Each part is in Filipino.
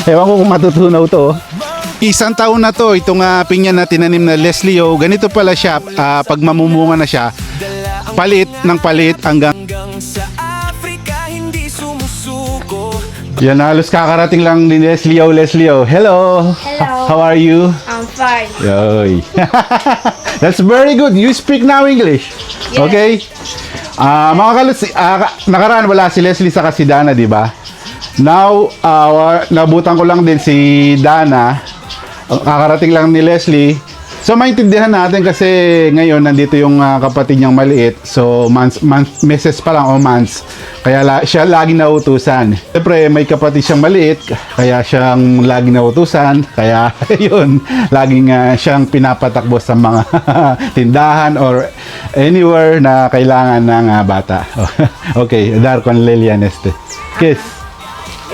Ewan ko kung matutunaw to. Isang taon na to, itong pinya na tinanim na Leslie O. Ganito pala siya, pag mamumunga na siya, palit ng palit hanggang sa Africa hindi sumusuko. yan, halos kakarating lang ni Leslie O. Leslie O, hello! Hello. How are you? I'm fine. Yoy. That's very good. You speak now English. Yes. Okay? Mga kaluts, nakaraan wala si Leslie sa si Dana, di ba? Now, nabutan ko lang din si Dana. Kakarating lang ni Leslie. So, maintindihan natin kasi ngayon nandito yung kapatid niyang maliit. So, meses pa lang o months. Kaya siya laging nautusan. Siyempre, may kapatid siyang maliit. Kaya siyang laging nautusan. Kaya, yun, laging siyang pinapatakbo sa mga tindahan or anywhere na kailangan ng bata. Okay, dar con Lilian este. Kiss.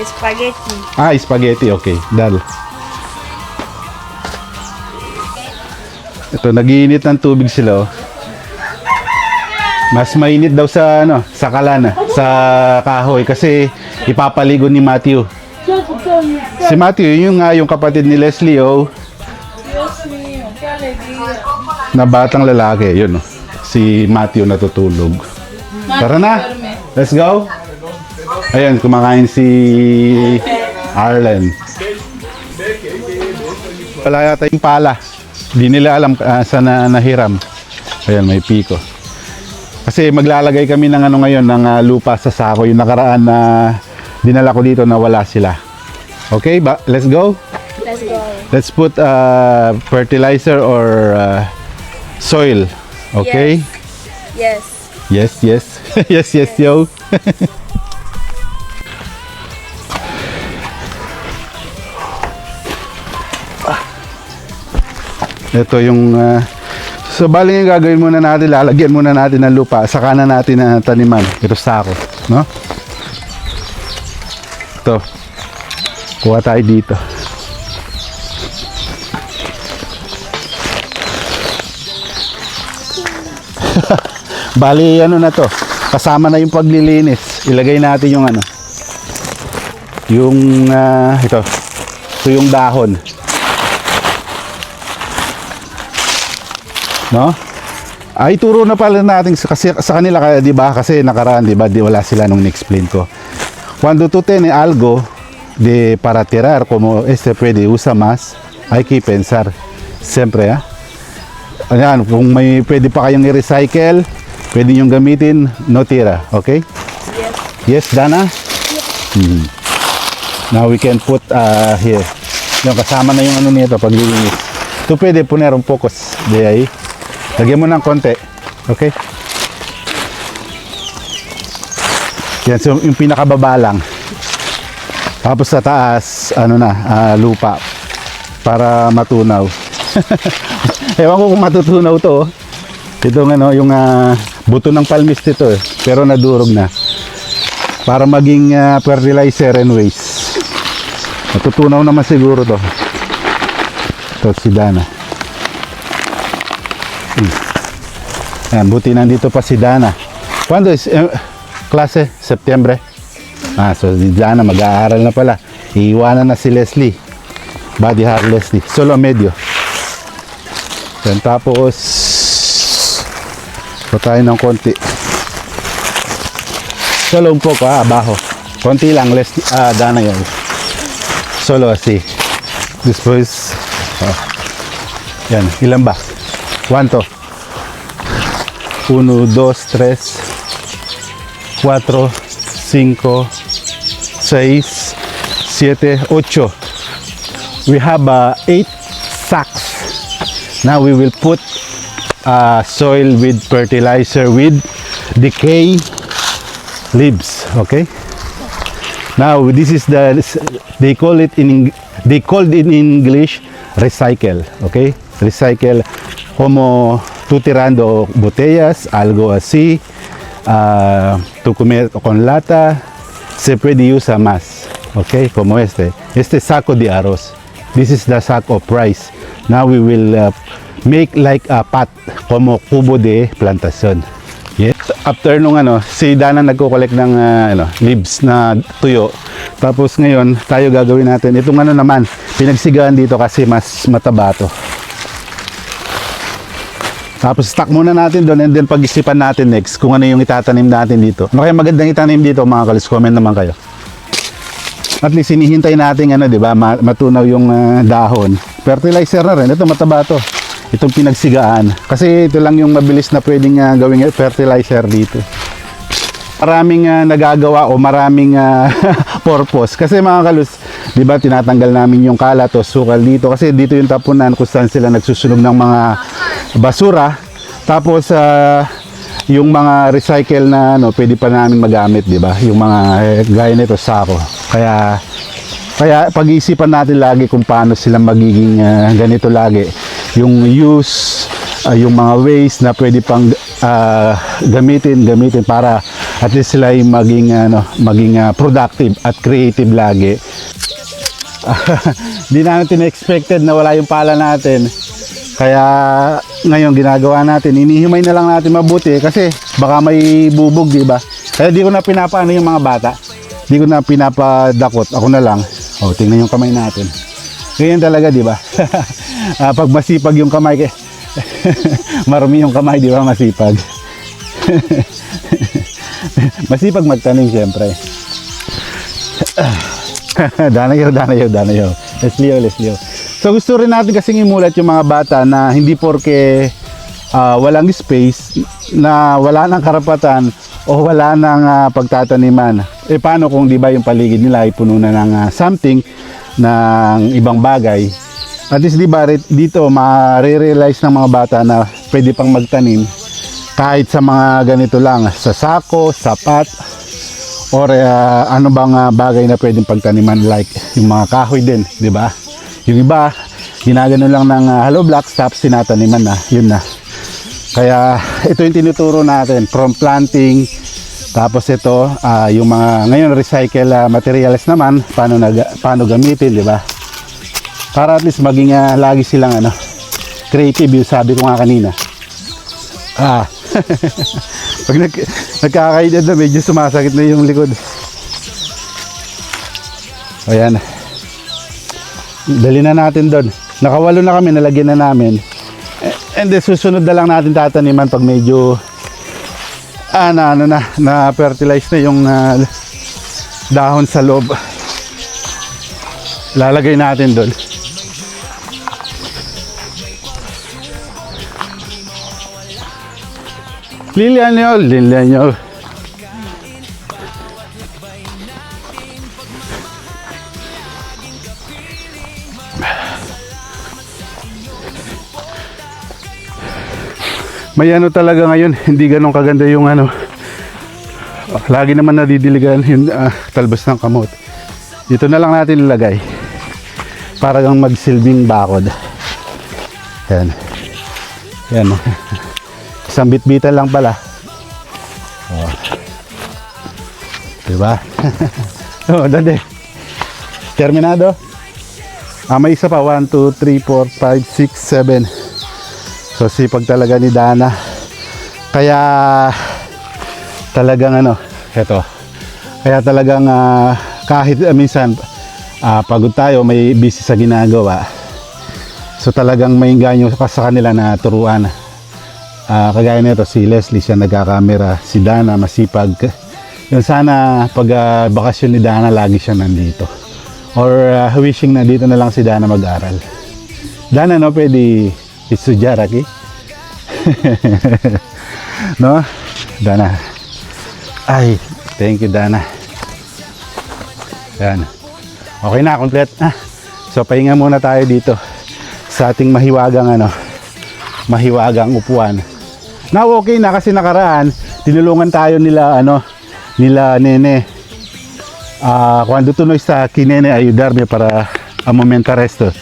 Spaghetti. Spaghetti. Okay, dal. Ito, nagiinit ng tubig sila, oh. Mas mainit daw sa sa kalan, sa kahoy kasi ipapaligo ni Matthew. Si Matthew, yung kapatid ni Leslie, oh. Na batang lalaki, yun, oh. Si Matthew natutulog. Tara na. Let's go. Ayan, kumakain si Arlen. Wala yata yung pala. Di nila alam saan nahiram. Ayan, may piko. Kasi maglalagay kami ng ngayon ng lupa sa sako. Yung nakaraan na dinala ko dito na wala sila. Okay, let's go. Let's go. Let's put fertilizer or soil. Okay? Yes. Yes, yes. Yes, yes, yo. Ito yung so bali yung gagawin muna natin, lalagyan muna natin ng lupa, saka na natin na taniman. Ito sako, no? Ito. Kuha tayo dito. Bali ano na to, kasama na yung paglilinis. Ilagay natin yung yung ito yung dahon. No? Ay turo na pala natin kasi sa kanila kaya, 'di ba? Kasi nakaraan, 'di ba? Di wala sila nung explain ko. Cuando tú tienes algo de para tirar como puede usa más, hay que pensar siempre, Ayan, kung may pwede pa kayong i-recycle, pwede nyo gamitin, no tira, okay? Yes. Yes, Dana? Yes. Now we can put here. Yung kasama na yung nito paglilinis. Ito pwede poner un pocos de ahí. Lagyan mo ng konti. Okay? Yan, so yung pinakababa lang. Tapos sa taas, lupa. Para matunaw. Ewan ko kung matutunaw to. Ito yung buto ng palmis dito, pero nadurog na. Para maging fertilizer and waste. Matutunaw naman siguro to. Ito si Dana. Ayan, buti nandito pa si Dana. Quando is klase? September? So si Dana mag-aaral na pala. Iiwanan na si Leslie. Body hair Leslie. Solo medio. Yan, tapos tayo ng konti. Solo un poco, abajo. Konti lang, Leslie, Dana yun. Solo así. Después, yan, ilan ba? ¿Cuánto? 1, 2, 3, 4, 5, 6, 7, 8. We have 8 sacks. Now we will put soil with fertilizer with decay leaves. Okay. Now this is they called in English recycle. Okay, recycle como tú tirando botellas, algo así, tú comer con lata, se puede usar más, ok, como este saco de arroz. This is the sack of rice. Now we will make like a pot, como cubo de plantación. Yeah. after nung si Dana nagko-collect ng leaves na tuyo. Tapos ngayon, tayo gagawin natin. Itong naman, pinagsigaan dito kasi mas mataba to. Tapos stock muna natin doon and then pag-isipan natin next kung ano yung itatanim natin dito. Ano kaya magandang itanim dito mga kalis? Comment naman kayo. At least hinihintay natin di ba, matunaw yung dahon. Fertilizer na rin. Ito mataba to. Itong pinagsigaan. Kasi ito lang yung mabilis na pwedeng gawing fertilizer dito. Maraming nagagawa o maraming purpose. Kasi mga kalus, di ba tinatanggal namin yung kalat o sukal dito. Kasi dito yung tapunan kung saan sila nagsusunog ng mga basura. Tapos yung mga recycle na pwede pa namin magamit, di ba? Yung mga gaya nito sako. Kaya pag-iisipan natin lagi kung paano sila magiging ganito lagi. Yung use, yung mga ways na pwede pang gamitin para at least sila ay maging productive at creative lagi. Hindi natin expected na wala yung pala natin. Kaya ngayon ginagawa natin, inihimay na lang natin mabuti kasi baka may bubog, di ba? Kaya di ko na pinapaano yung mga bata. Di ko na pinapadakot. Ako na lang. Tingnan yung kamay natin. Ganyan talaga, di ba? Pag masipag yung kamay, marumi yung kamay, di ba? Masipag. Masipag magtanim, siyempre. Danayaw. Leslio. So gusto rin natin kasing imulat yung mga bata na hindi porke walang space, na wala nang karapatan o wala nang pagtataniman. Paano kung di ba yung paligid nila ay puno na ng something, ng ibang bagay. At least di ba dito ma-realize ng mga bata na pwede pang magtanim kahit sa mga ganito lang, sa sako, sapat, or ano bang bagay na pwedeng pagtaniman like yung mga kahoy din, di ba? Yung iba, ginagano lang ng hollow blocks tapos tinataniman na, yun na. Kaya ito yung tinuturo natin from planting, tapos ito yung mga ngayon recycle materials naman, paano gamitin, di ba? Para at least maging lagi silang creative, yung sabi ko nga kanina. Pag nagkakaedad na medyo sumasakit na yung likod. Ayan. Dali na natin doon. Nakawalo na kami, nalagyan na namin. And then susunod na lang natin tataniman pag medyo na fertilize na yung dahon sa loob. Lalagay natin doon. Lilian nyo. May talaga ngayon, hindi ganun kaganda yung lagi naman nadidiligan yung talbos ng kamot. Dito na lang natin ilagay para kang magsilbing bakod. Yan. Isang bitbitan lang pala. Diba? Dade. Terminado. May isa pa. 1, 2, 3, 4, 5, 6, 7. So sipag talaga ni Dana. Kaya talagang eto. Kaya talagang kahit minsan pagod tayo, may busy sa ginagawa. So talagang may ganyo pa sa kanila na turuan. Kagaya nito si Leslie, siya nagkakamera, si Dana masipag. Yun, sana pag bakasyon ni Dana lagi siya nandito, or wishing na dito na lang si Dana mag-aral. Dana pwede isudyar aki. No? Dana. Ay, thank you Dana. Yan. Okay na, complete. So pahinga muna tayo dito sa ating mahiwagang upuan. Now okay na kasi nakaraan tinulungan tayo nila Nene cuando tú no estás aquí Nene ayudarme para a momento resto.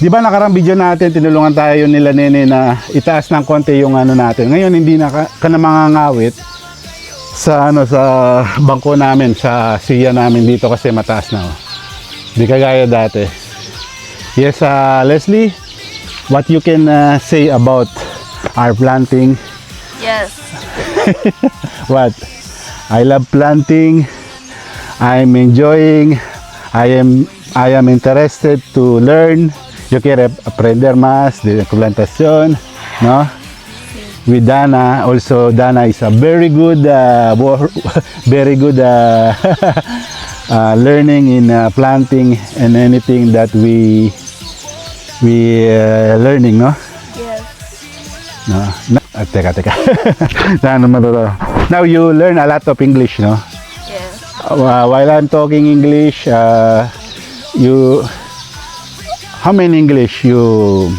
Di ba nakarang video natin tinulungan tayo nila Nene na itaas ng konti yung natin. Ngayon hindi na ka na mangangawit sa sa bangko namin, sa siya namin dito kasi mataas na. Di kagaya dati. Yes, Leslie, what you can say about our planting? Yes. What? I love planting. I'm enjoying. I am interested to learn. Yo quiero aprender más de plantación, no? With Dana, also Dana is a very good, very good learning in planting and anything that we learning, no? Yes. No. Teka. Now you learn a lot of English, no? Yes. While I'm talking English, you, how many English you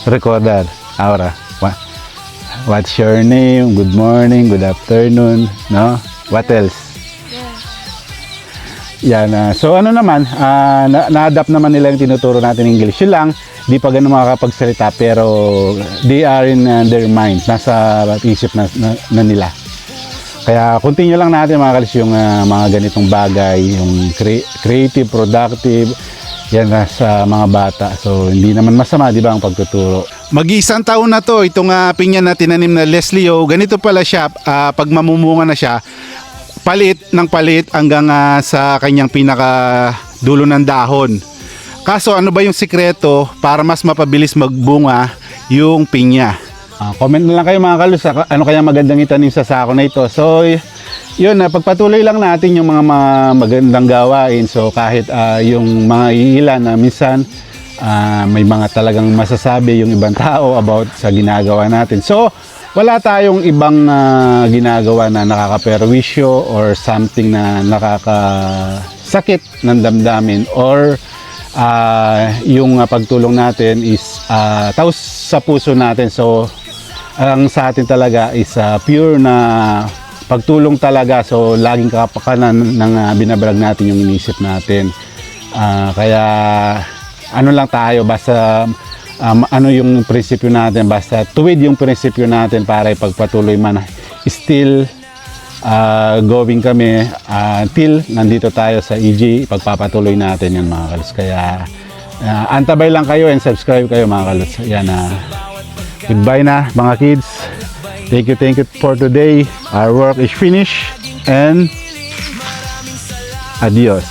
recorder, Aura? What's your name? Good morning, good afternoon, no? What else? Yan. So ano naman, na-adapt naman nila yung tinuturo natin English. Yun lang, di pa ganun makakapagsalita pero they are in their mind. Nasa isip na nila. Kaya continue lang natin mga kalis yung mga ganitong bagay, yung creative, productive, yan sa mga bata. So hindi naman masama, di ba, ang pagtuturo. Mag-iisang taon na to, itong pinya na tinanim na Leslio. Ganito pala siya, pag mamumunga na siya, palit ng palit hanggang sa kanyang pinaka dulo ng dahon. Kaso ano ba yung sikreto para mas mapabilis magbunga yung pinya? Comment na lang kayo mga kalus, ano kaya magandang itanim sa sako na ito. So yun, pagpatuloy lang natin yung mga magandang gawain. So kahit yung mga iilan na minsan may mga talagang masasabi yung ibang tao about sa ginagawa natin. So wala tayong ibang ginagawa na nakakaperwisyo or something na nakakasakit ng damdamin, or yung pagtulong natin is taos sa puso natin. So ang sa atin talaga is pure na pagtulong talaga. So laging kapakanan ng binabrag natin yung inisip natin. Kaya ano lang tayo, basta ano yung prinsipyo natin, basta tuwid yung prinsipyo natin para ipagpatuloy man. Still going kami until nandito tayo sa EG, pagpapatuloy natin yan mga kalos. Kaya antabay lang kayo and subscribe kayo mga kalos. Yan, goodbye na mga kids. Thank you for today. Our work is finished and adios.